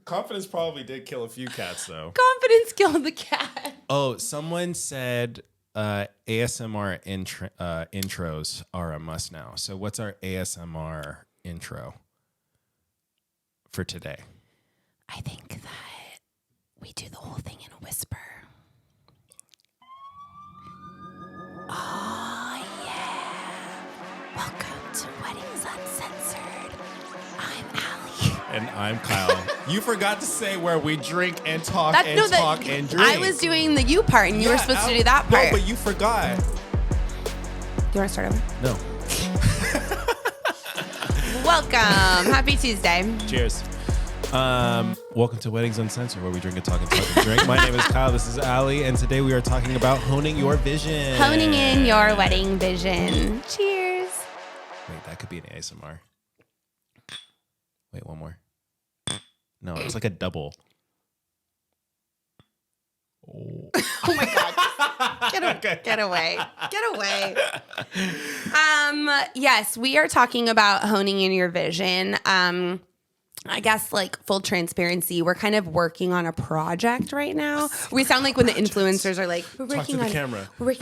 Confidence probably did kill a few cats, though. Confidence killed the cat. Oh, someone said ASMR intros are a must now. So what's our ASMR intro for today? I think that we do the whole thing in a whisper. Oh, yeah. Welcome to Weddings Uncensored. I'm Allie. And I'm Kyle. You forgot to say where we drink and talk and drink. I was doing the you part, and you were supposed to do that part. No, but you forgot. Do you want to start over? No. Welcome. Happy Tuesday. Cheers. Welcome to Weddings Uncensored, where we drink and talk and drink. My name is Kyle. This is Allie, and today we are talking about honing your vision. Honing in your wedding vision. Cheers. Wait, that could be an ASMR. Wait, one more. No, it's like a double. Oh, Oh my God. Get away. Get away. Yes, we are talking about honing in your vision. I guess like full transparency, we're kind of working on a project right now. We sound like when the influencers are like, we're working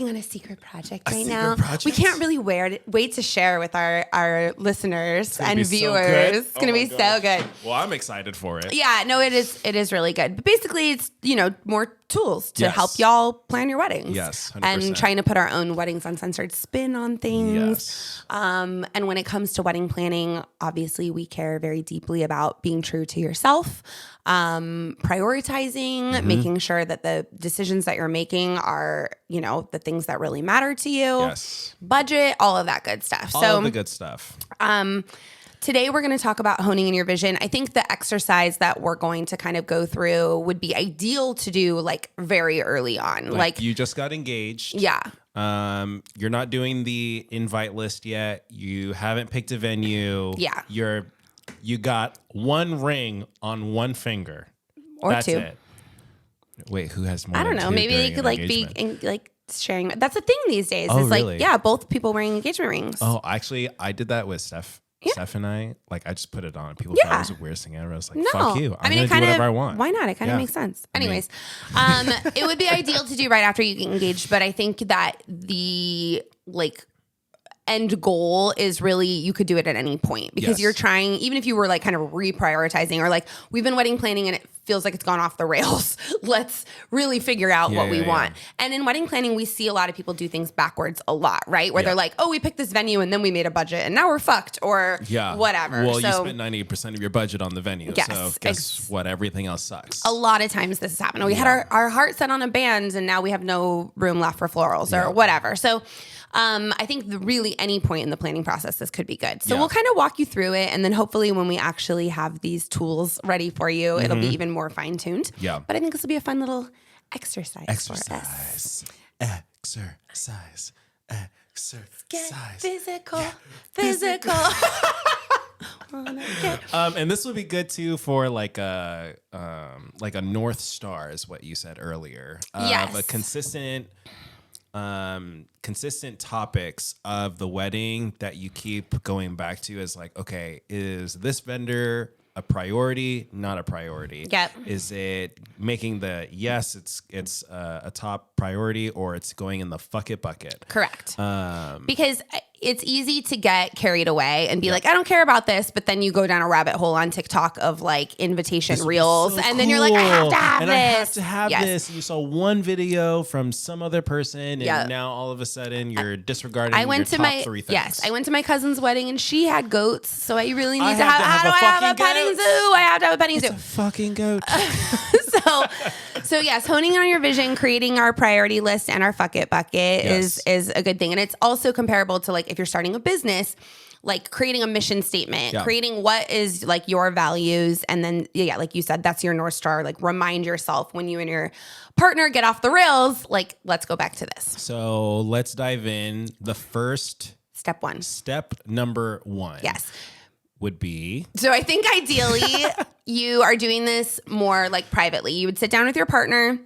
on a secret project right now. We can't really wait to share with our listeners and viewers. It's going to be so good. Well, I'm excited for it. Yeah, no, it is really good. But basically it's, more tools to help y'all plan your weddings. Yes, 100%. And trying to put our own Weddings Uncensored spin on things. Yes. And when it comes to wedding planning, obviously we care very deeply about being true to yourself, prioritizing, making sure that the decisions that you're making are, the things that really matter to you. Yes. Budget, all of that good stuff. All of the good stuff. Today, we're going to talk about honing in your vision. I think the exercise that we're going to kind of go through would be ideal to do like very early on. Like you just got engaged. Yeah. You're not doing the invite list yet. You haven't picked a venue. Yeah. You got one ring on one finger. Or That's two. it. Wait, who has more? I don't than know. two Maybe they during could an like engagement? be sharing. That's the thing these days. Oh, is like, really? yeah, both people wearing engagement rings. Oh, actually, I did that with Steph. Yeah. Steph and I, I just put it on. People thought Yeah. it was the weirdest thing ever. I was like, No, fuck you. I'm it going to do whatever I want. Why not? It kind of makes sense. Anyways, it would be ideal to do right after you get engaged, but I think that the end goal is really you could do it at any point because Yes. you're trying, even if you were like kind of reprioritizing or like we've been wedding planning and it feels like it's gone off the rails. Let's really figure out what we want. And in wedding planning, we see a lot of people do things backwards a lot, right? Where they're like, oh, we picked this venue and then we made a budget and now we're fucked or whatever. Well, so, you spent 98% of your budget on the venue. Yes, so guess what? Everything else sucks. a lot of times this has happened. We had our heart set on a band and now we have no room left for florals or whatever. So I think really any point in the planning process, this could be good. So we'll kind of walk you through it. And then hopefully when we actually have these tools ready for you, it'll be even more fine tuned. Yeah. But I think this will be a fun little exercise for us. Exercise. Get physical. And this would be good too for like a North Star is what you said earlier. Yes. A consistent topics of the wedding that you keep going back to is like, okay, is this vendor a priority, not a priority? Yep. Is it making it's a top priority or it's going in the fuck it bucket? Correct. Because it's easy to get carried away and be like, I don't care about this. But then you go down a rabbit hole on TikTok of like invitation reels. So and then you're like, I have to have and this. I have to have Yes. this. You saw one video from some other person and now all of a sudden you're disregarding your top three things. Yes, I went to my cousin's wedding and she had goats. So I really need I to have have, to how have do a I have a fucking petting goat. zoo? I have to have a petting zoo. It's a fucking goat. So yes, honing in on your vision, creating our priority list and our fuck it bucket is a good thing. And it's also comparable to like if you're starting a business, like creating a mission statement, creating what is like your values. And then, like you said, that's your North Star. Like remind yourself when you and your partner get off the rails, like let's go back to this. So let's dive in. The first Step number one. Yes. Would be. So I think ideally you are doing this more like privately. You would sit down with your partner.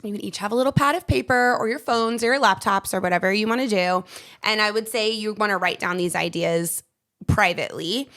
You would each have a little pad of paper or your phones or your laptops or whatever you want to do. And I would say you want to write down these ideas privately.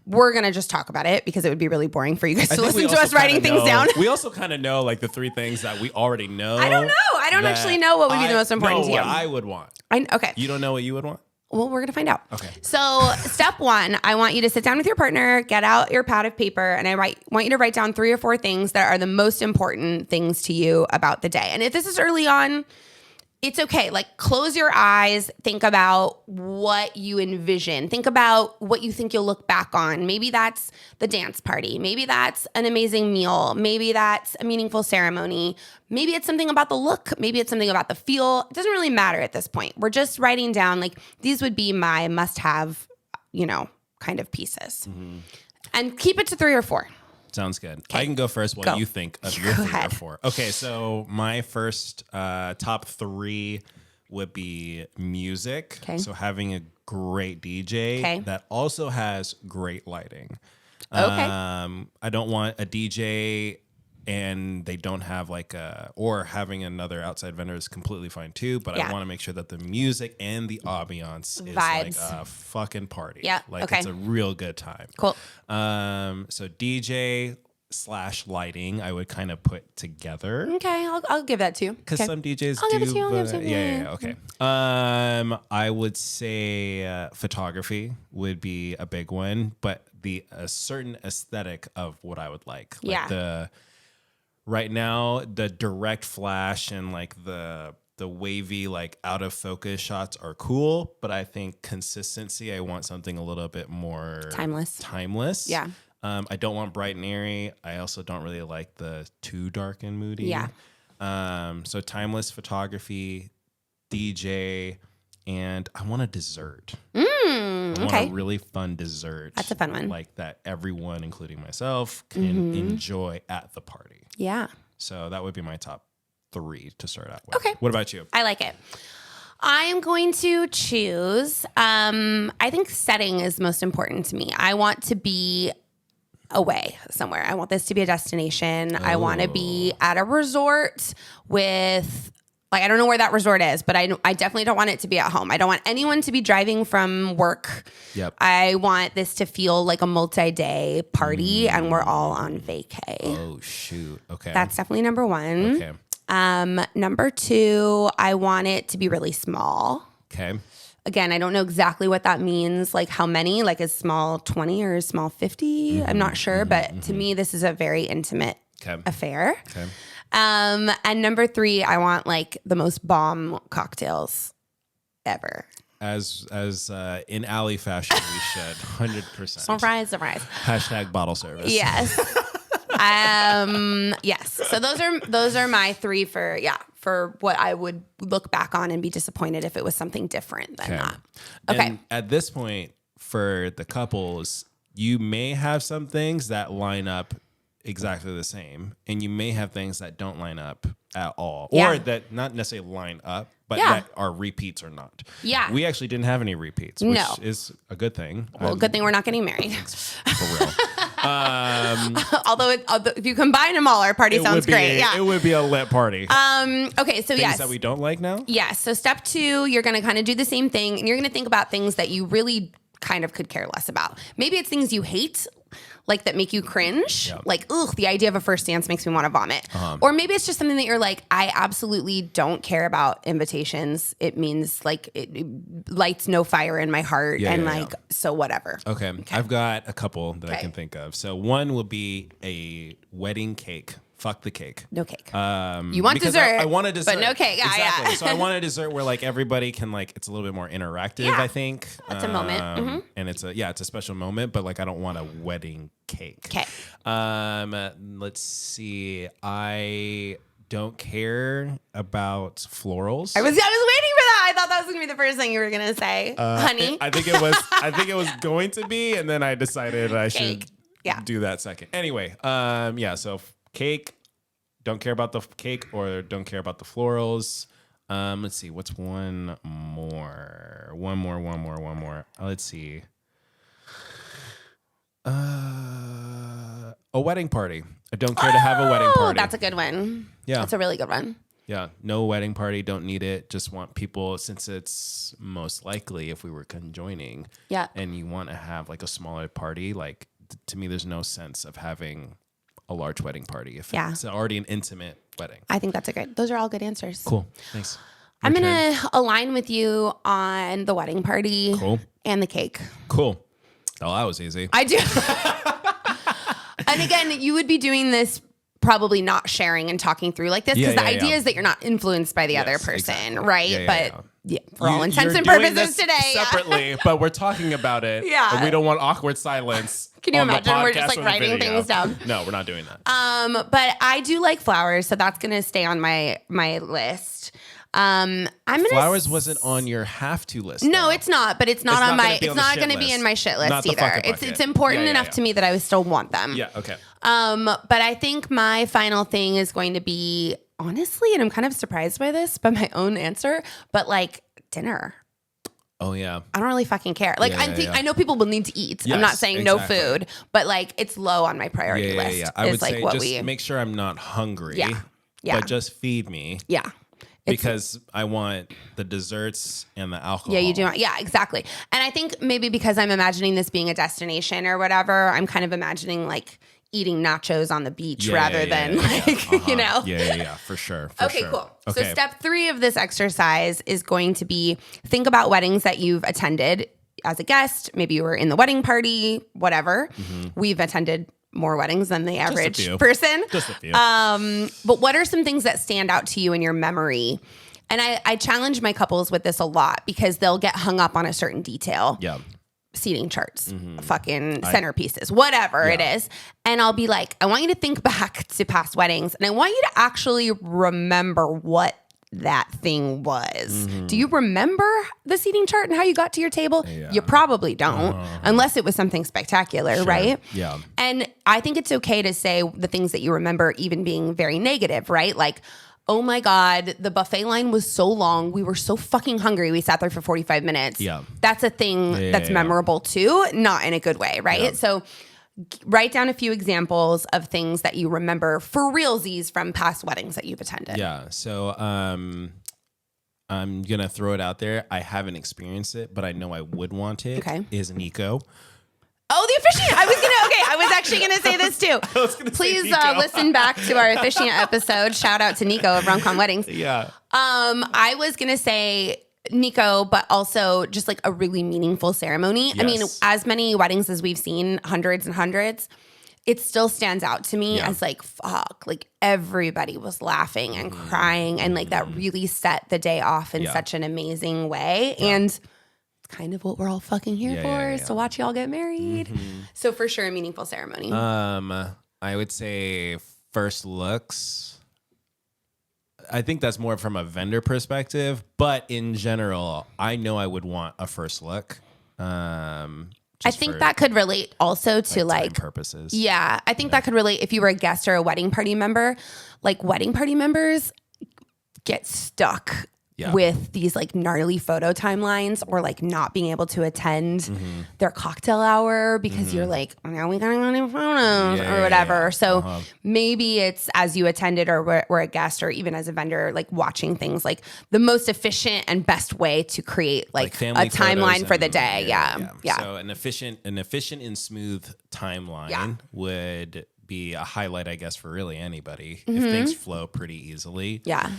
we're going to just talk about it because it would be really boring for you guys to think we listen to also us writing kinda things down. We also kind of know like the 3 things that we already know. I don't know. I don't actually know what would be the most important to you. What I would want. Okay. You don't know what you would want? Well, we're going to find out. Okay. So step 1, I want you to sit down with your partner, get out your pad of paper, and want you to write down 3 or 4 things that are the most important things to you about the day. And if this is early on, it's okay. Like, close your eyes. Think about what you envision. Think about what you think you'll look back on. Maybe that's the dance party. Maybe that's an amazing meal. Maybe that's a meaningful ceremony. Maybe it's something about the look. Maybe it's something about the feel. It doesn't really matter at this point. We're just writing down, like, these would be my must-have, kind of pieces. Mm-hmm. And keep it to 3 or 4. Sounds good. I can go first while you think of your 3 or 4. Okay, so my first top 3 would be music. Okay. So having a great DJ that also has great lighting. Okay. I don't want a DJ and they don't have or having another outside vendor is completely fine too, but I want to make sure that the music and the ambiance is like a fucking party. Yeah. It's a real good time. Cool. So DJ / lighting, I would kind of put together. Okay, I'll give that to you. Because some DJs I'll give it to you. Yeah. Okay. I would say photography would be a big one, but a certain aesthetic of what I would like. Right now, the direct flash and like the wavy, like out of focus shots are cool, but I think consistency, I want something a little bit more timeless. Yeah. I don't want bright and airy. I also don't really like the too dark and moody. Yeah. So timeless photography, DJ, and I want a dessert. I want a really fun dessert. That's a fun one. Like that everyone, including myself, can enjoy at the party. Yeah. So that would be my top 3 to start out with. Okay. What about you? I like it. I'm going to choose, I think setting is most important to me. I want to be away somewhere. I want this to be a destination. I want to be at a resort with, like, I don't know where that resort is, but I definitely don't want it to be at home. I don't want anyone to be driving from work. Yep. I want this to feel like a multi-day party and we're all on vacay. Oh, shoot. Okay. That's definitely number 1. Okay. Number 2, I want it to be really small. Okay. Again, I don't know exactly what that means. Like how many, like is small 20 or is small 50? I'm not sure. But to me, this is a very intimate affair. Okay. And number 3, I want like the most bomb cocktails ever. As in alley fashion, we should 100%. Surprise. # bottle service. Yes. Yes. So those are my 3 for what I would look back on and be disappointed if it was something different than that. Okay. And at this point, for the couples, you may have some things that line up exactly the same, and you may have things that don't line up at all, or that not necessarily line up, but that are repeats or not. Yeah. We actually didn't have any repeats, which is a good thing. Well, good thing we're not getting married. For real. Although if you combine them all, our party sounds great. Yeah. It would be a lit party. Okay, so Things that we don't like now? Yes. So step 2, you're going to kind of do the same thing, and you're going to think about things that you really kind of could care less about. Maybe it's things you hate, like that make you cringe. Yep. Like, ugh, the idea of a first dance makes me want to vomit. Or maybe it's just something that you're like, I absolutely don't care about invitations. It means like it lights no fire in my heart. So whatever. Okay. I've got a couple that I can think of. So one will be a wedding cake. Fuck the cake. No cake. You want dessert. I want a dessert. But no cake. Yeah, exactly. yeah. So I want a dessert where like everybody can like, it's a little bit more interactive, I think. That's a moment. And it's a special moment, but like I don't want a wedding cake. Okay. Let's see. I don't care about florals. I was waiting for that. I thought that was going to be the first thing you were going to say. Honey. I think it was going to be, and then I decided I should do that second. Anyway, so cake, don't care about the cake or don't care about the florals. Let's see, what's one more? One more. Let's see. A wedding party. I don't care to have a wedding party. That's a good one. Yeah. That's a really good one. Yeah. No wedding party. Don't need it. Just want people, since it's most likely if we were conjoining. Yeah. And you want to have like a smaller party, like to me, there's no sense of having a large wedding party if it's already an intimate wedding. I think those are all good answers. Cool. Thanks. I'm going to align with you on the wedding party and the cake. Cool. Oh, that was easy. I do. And again, you would be doing this probably not sharing and talking through like this because the idea is that you're not influenced by the other person, right? But for all intents and purposes today. Separately, but we're talking about it. Yeah. And we don't want awkward silence. Can you imagine? We're just like writing things down. No, we're not doing that. But I do like flowers, so that's going to stay on my list. Flowers wasn't on your have to list. No, it's not, but it's not on my, it's not going to be in my shit list either. It's important enough to me that I would still want them. Yeah. Okay. But I think my final thing is going to be, honestly, and I'm kind of surprised by this, by my own answer, but like dinner. Oh yeah. I don't really fucking care. Like I know people will need to eat. Yes, I'm not saying no food, but like it's low on my priority list. Yeah. I would say just make sure I'm not hungry. Yeah. But just feed me. Yeah. Because I want the desserts and the alcohol. Yeah, you do. Yeah, exactly. And I think maybe because I'm imagining this being a destination or whatever, I'm kind of imagining like eating nachos on the beach rather than you know. Yeah, for sure. Okay, cool. Okay. So step 3 of this exercise is going to be think about weddings that you've attended as a guest. Maybe you were in the wedding party, whatever. Mm-hmm. We've attended more weddings than the average person. Just a few. But what are some things that stand out to you in your memory? And I challenge my couples with this a lot because they'll get hung up on a certain detail. Yeah. Seating charts, fucking centerpieces, whatever it is. And I'll be like, I want you to think back to past weddings and I want you to actually remember what that thing was. Do you remember the seating chart and how you got to your table? Yeah. You probably don't, unless it was something spectacular, right? Yeah. And I think it's okay to say the things that you remember even being very negative, right? Like, oh my God, the buffet line was so long. We were so fucking hungry. We sat there for 45 minutes. Yeah. That's a thing that's memorable too, not in a good way, right? Yeah. So write down a few examples of things that you remember for realsies from past weddings that you've attended. Yeah. So I'm going to throw it out there. I haven't experienced it, but I know I would want it. Okay. Is Nico. Oh, the officiant. I was actually going to say this too. Please listen back to our officiant episode. Shout out to Nico of Rom-Com Weddings. Yeah. I was going to say Nico, but also just like a really meaningful ceremony. Yes. I mean, as many weddings as we've seen, hundreds and hundreds, it still stands out to me as like, fuck, like everybody was laughing and crying and like that really set the day off in such an amazing way. Yeah. And it's kind of what we're all fucking here for is to watch y'all get married. So for sure, a meaningful ceremony. I would say first looks. I think that's more from a vendor perspective, but in general, I know I would want a first look. I think that could relate also to like purposes. Yeah, I think that could relate if you were a guest or a wedding party member. Like wedding party members get stuck with these like gnarly photo timelines or like not being able to attend their cocktail hour because you're like, oh, now we got any photos or whatever. Yeah. So maybe it's as you attended or were a guest or even as a vendor, like watching things like the most efficient and best way to create like a timeline for the day. Yeah. So an efficient and smooth timeline would be a highlight, I guess, for really anybody if things flow pretty easily. Yeah.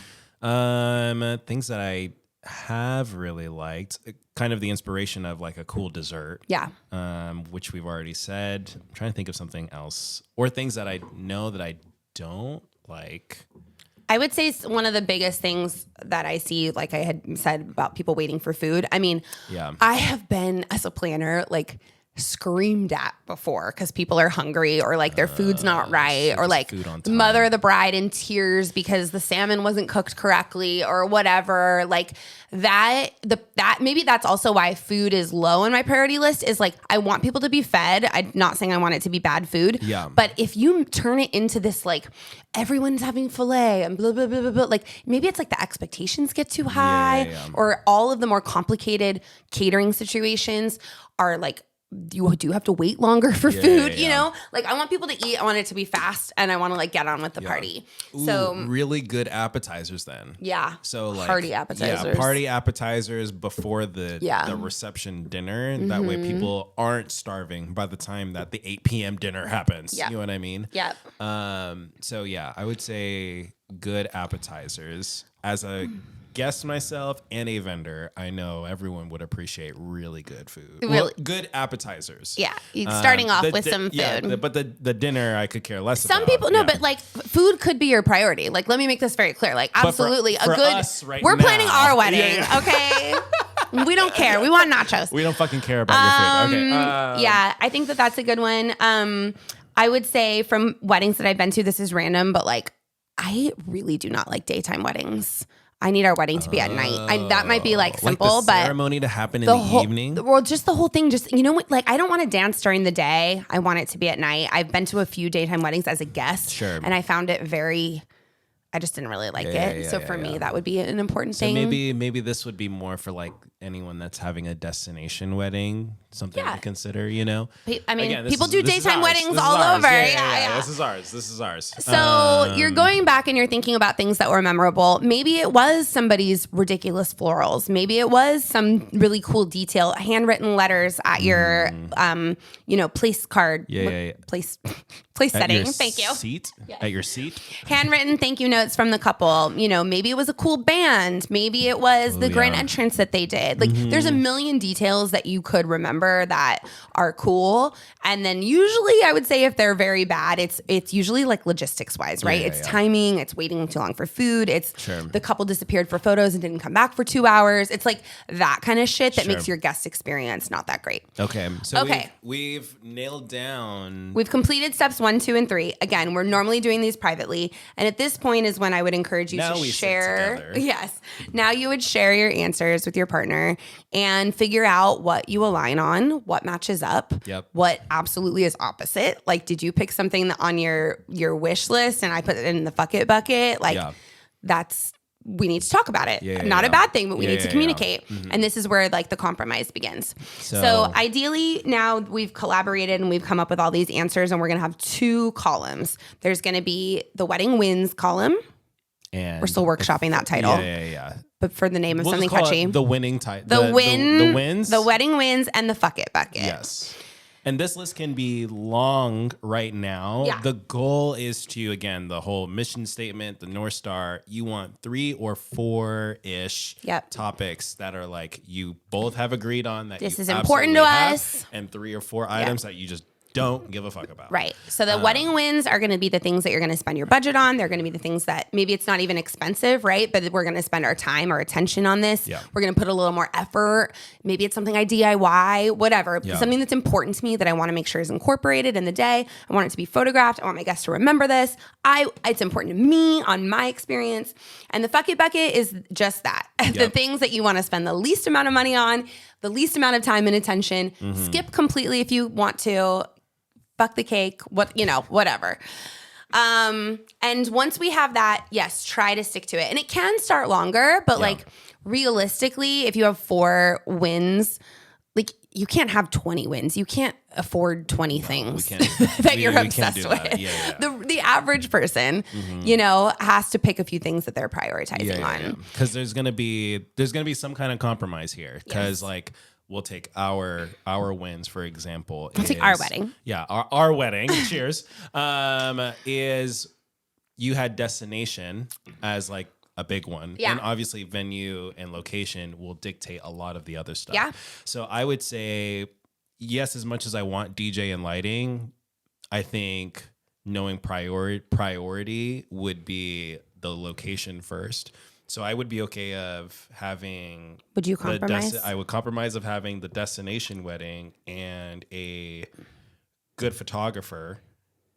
Things that I have really liked, kind of the inspiration of like a cool dessert. Yeah. Which we've already said. I'm trying to think of something else or things that I know that I don't like. I would say one of the biggest things that I see, like I had said about people waiting for food. I mean, I have been as a planner, like screamed at before because people are hungry or like their food's not right or like the mother of the bride in tears because the salmon wasn't cooked correctly or whatever. Like that maybe that's also why food is low on my priority list is like I want people to be fed. I'm not saying I want it to be bad food. Yeah. But if you turn it into this like everyone's having filet and blah blah blah blah blah, like maybe it's like the expectations get too high or all of the more complicated catering situations are like you do have to wait longer for food, you know? Like I want people to eat. I want it to be fast and I want to like get on with the party. Ooh, so really good appetizers then. Yeah. So like party appetizers. Yeah, party appetizers before the reception dinner. That way people aren't starving by the time that the 8 p.m. dinner happens. You know what I mean? Yep. So yeah, I would say good appetizers. As a guest myself and a vendor, I know everyone would appreciate really good food. Well, good appetizers. Yeah, starting off with some food. Yeah, but the dinner I could care less Some about. people, no, but like food could be your priority. Like, let me make this very clear. Like, absolutely, for a good. Us right we're now, planning our wedding, okay? We don't care. We want nachos. We don't fucking care about your food. Okay. Yeah, I think that that's a good one. I would say from weddings that I've been to, this is random, but like, I really do not like daytime weddings. I need our wedding to be at night. That might be like simple, like the but ceremony to happen in the evening. Well, just the whole thing. Just you know, like I don't want to dance during the day. I want it to be at night. I've been to a few daytime weddings as a guest, and I found it very. I just didn't really like it. So for me, that would be an important thing. Maybe this would be more for like anyone that's having a destination wedding, something to consider, you know? I mean, again, people do daytime weddings all over. Yeah. This is ours. So you're going back and you're thinking about things that were memorable. Maybe it was somebody's ridiculous florals. Maybe it was some really cool detail, handwritten letters at your, place card. Place setting. Thank you. At your seat. Handwritten thank you notes from the couple. You know, maybe it was a cool band. Maybe it was the grand entrance that they did. Like there's a million details that you could remember that are cool. And then usually I would say if they're very bad, it's usually like logistics wise, right? It's timing, it's waiting too long for food. It's the couple disappeared for photos and didn't come back for 2 hours. It's like that kind of shit that makes your guest experience not that great. Okay. So we've nailed down. We've completed steps 1, 2, and 3. Again, we're normally doing these privately. And at this point is when I would encourage you to share. Yes. Now you would share your answers with your partner and figure out what you align on, what matches up, what absolutely is opposite. Like, did you pick something on your wish list and I put it in the fuck it bucket? Like, we need to talk about it. Not a bad thing, but we need to communicate. And this is where like the compromise begins. So ideally now we've collaborated and we've come up with all these answers and we're going to have 2 columns. There's going to be the wedding wins column. And we're still workshopping that title. But for the name of something catchy. The winning title. The wins. The wedding wins and the fuck it bucket. Yes. And this list can be long right now. Yeah. The goal is to, again, the whole mission statement, the North Star, you want 3 or 4-ish topics that are like you both have agreed on that this is important to us. And 3 or 4 items that you just don't give a fuck about. Right. So the wedding wins are going to be the things that you're going to spend your budget on. They're going to be the things that maybe it's not even expensive, right? But we're going to spend our time or attention on this. Yeah. We're going to put a little more effort. Maybe it's something I DIY, whatever. Yeah. Something that's important to me that I want to make sure is incorporated in the day. I want it to be photographed. I want my guests to remember this. It's important to me on my experience. And the fuck it bucket is just that. The things that you want to spend the least amount of money on, the least amount of time and attention. Skip completely if you want to. Fuck the cake, whatever. And once we have that, yes, try to stick to it. And it can start longer, but like realistically, if you have 4 wins, like you can't have 20 wins. You can't afford 20 things that you're obsessed with. The average person, has to pick a few things that they're prioritizing on. Because there's gonna be some kind of compromise here. Because like we'll take our wins, for example. We'll take our wedding. Yeah, our wedding. Cheers. Is you had destination as like a big one. Yeah. And obviously venue and location will dictate a lot of the other stuff. Yeah. So I would say, yes, as much as I want DJ and lighting, I think knowing priority would be the location first. So I would be okay of having. Would you compromise? I would compromise of having the destination wedding and a good photographer,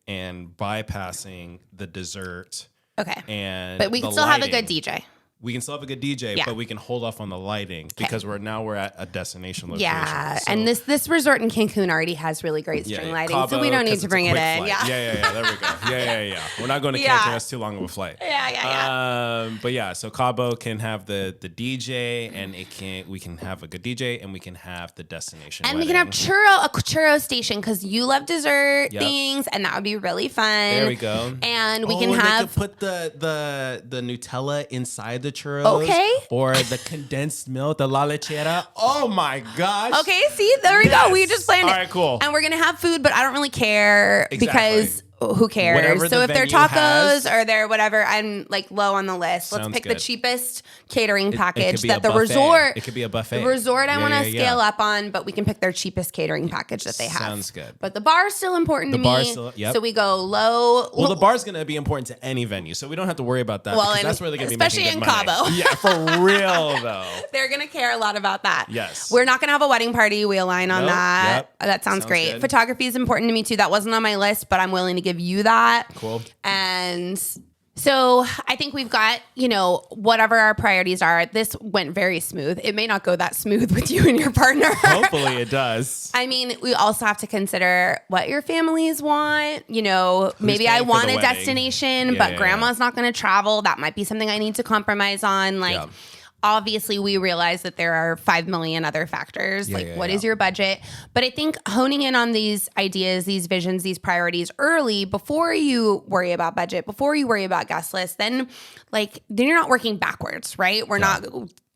and bypassing the dessert. Okay. And but we can still have a good DJ. we can still have a good DJ, but we can hold off on the lighting because we're at a destination location. Yeah, so. And this resort in Cancun already has really great string lighting, Cabo, so we don't need to bring it in. Flight. Yeah. There we go. Yeah. We're not going to Cancun. That's too long of a flight. Yeah. But so Cabo can have the DJ, and we can have a good DJ, and we can have the destination, and wedding. We can have a churro station because you love dessert things, and that would be really fun. There we go. And we can have they could put the Nutella inside the churros, or the condensed milk, the la lechera. Oh my gosh. Okay, see, there we go. We just planned it. All right, cool. And we're gonna have food, but I don't really care because who cares? Whatever so if they're tacos or they're whatever, I'm like low on the list. Let's pick the cheapest catering package that the resort. It could be a buffet. The resort I want to scale up on, but we can pick their cheapest catering package that they have. Sounds good. But the bar is still important to me. So we go low. Well, the bar is going to be important to any venue, so we don't have to worry about that. Well, that's where they're going to be making good money. Especially in Cabo. Yeah, for real though. They're going to care a lot about that. Yes. We're not going to have a wedding party. We align on that. Yep. That sounds great. Good. Photography is important to me too. That wasn't on my list, but I'm willing to give you that. Cool. And so I think we've got, whatever our priorities are. This went very smooth. It may not go that smooth with you and your partner. Hopefully it does. I mean, we also have to consider what your families want. Maybe I want a destination, but grandma's not going to travel. That might be something I need to compromise on. Obviously, we realize that there are 5 million other factors. What is your budget? But I think honing in on these ideas, these visions, these priorities early before you worry about budget, before you worry about guest lists, then you're not working backwards, right? We're not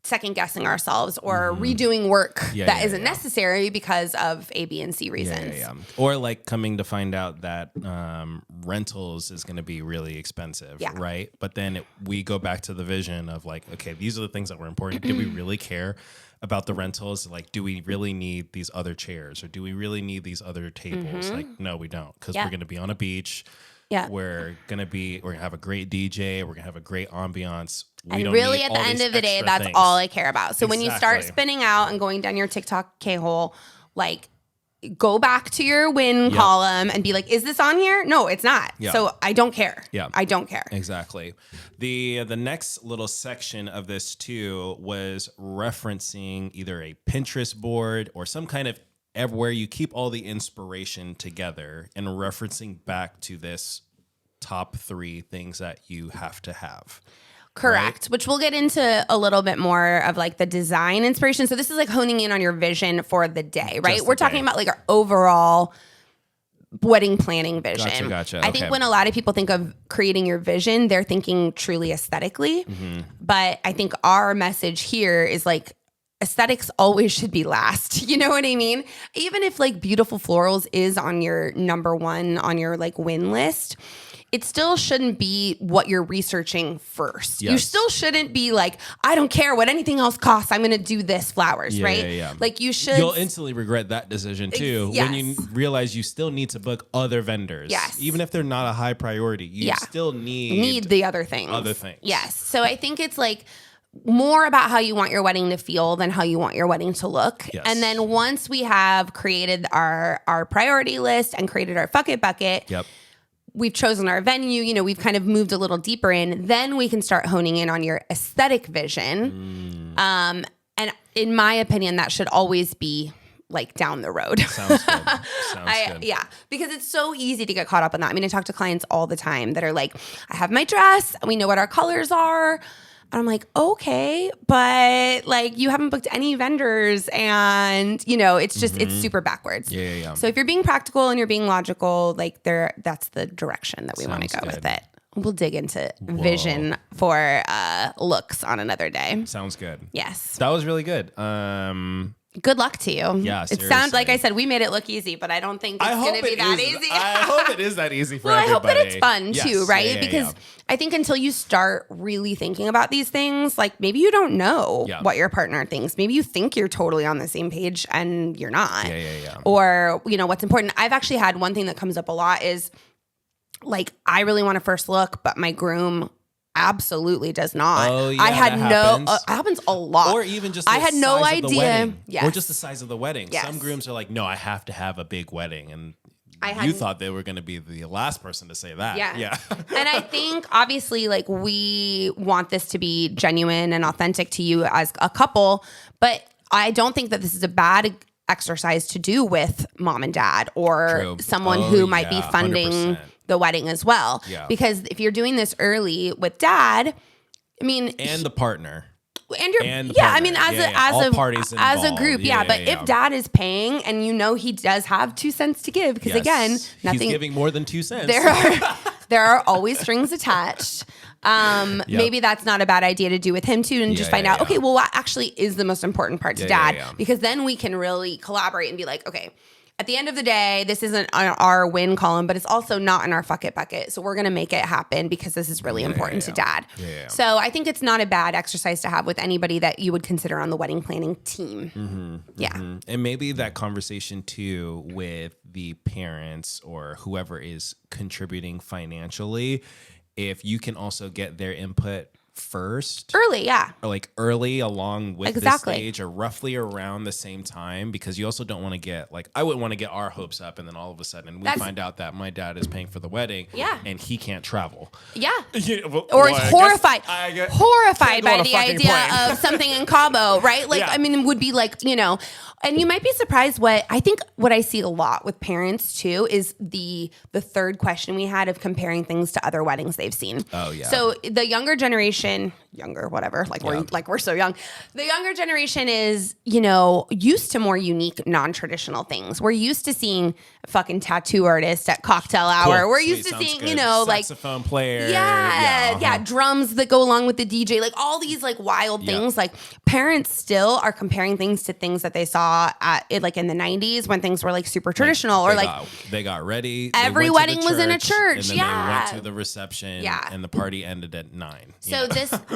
second guessing ourselves or redoing work that isn't necessary because of A, B, and C reasons. Or coming to find out that rentals is going to be really expensive, right? But then we go back to the vision of okay, these are the things that were important. Did we really care about the rentals? Do we really need these other chairs, or do we really need these other tables? No, we don't, because we're going to be on a beach. Yeah, we're gonna have a great DJ. We're gonna have a great ambiance. And really, at the end of the day, that's all I care about. So when you start spinning out and going down your TikTok K-hole, go back to your win column and be like, is this on here? No, it's not. So I don't care. I don't care. Exactly. The next little section of this too was referencing either a Pinterest board or some kind of where you keep all the inspiration together and referencing back to this top 3 things that you have to have. Correct. Right? Which we'll get into a little bit more of the design inspiration. So this is honing in on your vision for the day, right? We're talking about our overall wedding planning vision. Gotcha. I think when a lot of people think of creating your vision, they're thinking truly aesthetically. But I think our message here is aesthetics always should be last. You know what I mean? Even if beautiful florals is on your number 1 on your win list, it still shouldn't be what you're researching first. Yes. You still shouldn't be I don't care what anything else costs. I'm going to do this flowers, right? Yeah. You should. You'll instantly regret that decision too when you realize you still need to book other vendors. Yes. Even if they're not a high priority, you still need the other things. Yes. So I think it's more about how you want your wedding to feel than how you want your wedding to look. Yes. And then once we have created our priority list and created our fuck it bucket, we've chosen our venue, we've kind of moved a little deeper in, then we can start honing in on your aesthetic vision. And in my opinion, that should always be down the road. Sounds good. Yeah, because it's so easy to get caught up in that. I mean, I talk to clients all the time that are I have my dress, we know what our colors are. And I'm okay, but you haven't booked any vendors and, it's just, it's super backwards. Yeah. So if you're being practical and you're being logical, that's the direction that we want to go with it. We'll dig into vision for looks on another day. Sounds good. Yes. That was really good. Good luck to you. Yeah, seriously. It sounds like I said, we made it look easy, but I don't think it's going to be that easy. I hope it is that easy for everybody. I hope that it's fun too, right? Because I think until you start really thinking about these things, maybe you don't know what your partner thinks. Maybe you think you're totally on the same page and you're not. Yeah. Or, what's important. I've actually had one thing that comes up a lot is I really want a first look, but my groom absolutely does not. Oh, yeah, I had happens. It happens a lot. Or even just the I had size no of idea. The wedding. Yes. Or just the size of the wedding. Yes. Some grooms are no, I have to have a big wedding, and you thought they were going to be the last person to say that. Yeah. And I think obviously like we want this to be genuine and authentic to you as a couple, but I don't think that this is a bad exercise to do with mom and dad or someone who might be funding 100%. The wedding as well. Yeah. Because if you're doing this early with dad, I mean, and the partner. And your I mean, as a group, But if dad is paying, and you know he does have 2 cents to give, because again, nothing. He's giving more than 2 cents. There are always strings attached. Maybe that's not a bad idea to do with him too, and just find out. Okay, well, what actually is the most important part to dad? Because then we can really collaborate and be like, okay. At the end of the day, this isn't on our win column, but it's also not in our fuck it bucket. So we're going to make it happen because this is really important to dad. So I think it's not a bad exercise to have with anybody that you would consider on the wedding planning team. And maybe that conversation too with the parents or whoever is contributing financially, if you can also get their input first early, or like early along with this stage, or roughly around the same time, because you also don't want to get like, I wouldn't want to get our hopes up and then all of a sudden we find out that my dad is paying for the wedding and he can't travel or is horrified by the idea of something in Cabo, right? Like I mean, it would be like, you know, and you might be surprised what I see a lot with parents too is the third question we had of comparing things to other weddings they've seen. So the younger generation, we're so young. The younger generation is, you know, used to more unique, non-traditional things. We're used to seeing a fucking tattoo artist at cocktail hour. We're used to seeing, you know, like saxophone player. Drums that go along with the DJ, like all these like wild things. Like parents still are comparing things to things that they saw at it, like in the 90s when things were like super traditional, they got ready. Every wedding was in a church. And then they went to the reception. And the party ended at 9. So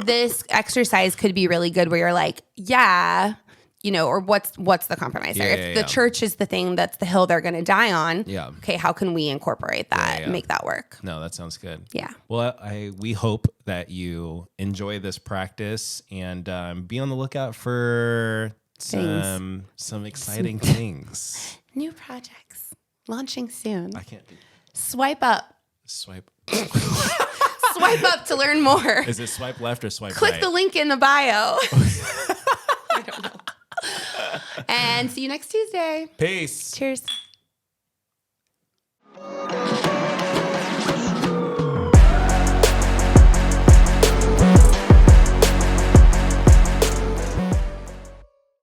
this exercise could be really good where you're like, you know, or what's the compromise there? If the church is the thing that's the hill they're going to die on, okay, how can we incorporate that and make that work? No, that sounds good. Yeah. Well, we hope that you enjoy this practice and be on the lookout for some exciting things. New projects launching soon. I can't. Swipe up. Swipe up to learn more. Is it swipe left or swipe Click right? the link in the bio. I don't know. And see you next Tuesday. Peace. Cheers.